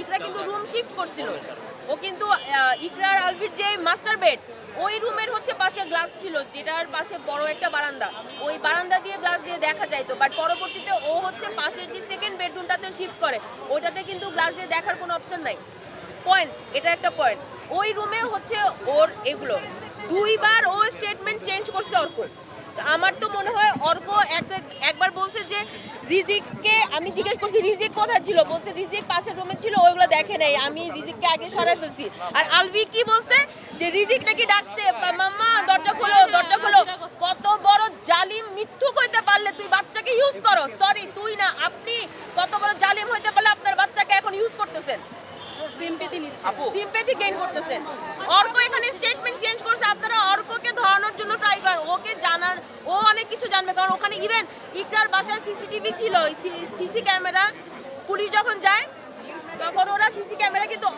ইকরা কিন্তু room shift করছিল। ও কিন্তু ইকরার আলভির যে মাস্টার বেড ওই রুমের হচ্ছে পাশে গ্লাস ছিল, যেটার পাশে বড় একটা বারান্দা, ওই বারান্দা দিয়ে গ্লাস দিয়ে দেখা যাইতো। বাট পরবর্তীতে ও হচ্ছে পাশের যে সেকেন্ড বেডরুমটাতে শিফট করে, ওইটাতে কিন্তু গ্লাস দিয়ে দেখার কোনো অপশন নাই। পয়েন্ট, এটা একটা পয়েন্ট। ওই রুমে হচ্ছে ওর এগুলো দুইবার ও স্টেটমেন্ট চেঞ্জ করছে অর্ক। আমার তো মনে হয় অর্ক একবার বলছে যে রিজিককে, আমি জিজ্ঞেস করছি রিজিক কোথায় ছিল, বলছে রিজিক পাশের রুমে ছিল, ওইগুলো দেখে নাই, আমি রিজিককে আগে সরাই ফেলছি। আর আলভি কি বলছে যে রিজিক নাকি ডাকছে, মাম্মা দরজা খোলো দরজা খোলো। কত বড় জালিম মিথ্যুক হইতে পারলে তুই বাচ্চাকে ইউজ করো, সরি তুই না, আপনি কত বড় জালিম হইতে পারলে আপনার বাচ্চাকে এখন ইউজ করতেছেন, সিম্পেথি নিচ্ছে, সিম্পেথি গেইন করতেছেন। অর্ক এখানে স্টেটমেন্ট চেঞ্জ করছে, আপনারা অর্ককে ধরানোর জন্য ট্রাই করেন, ওকে জানান, ও অনেক কিছু জানবে। কারণ ওখানে ইভেন ইকরার বাসায় সিসিটিভি ছিল, সিসি ক্যামেরা, পুলিশ যখন যায় তখন ওরা সিসি ক্যামেরা কিন্তু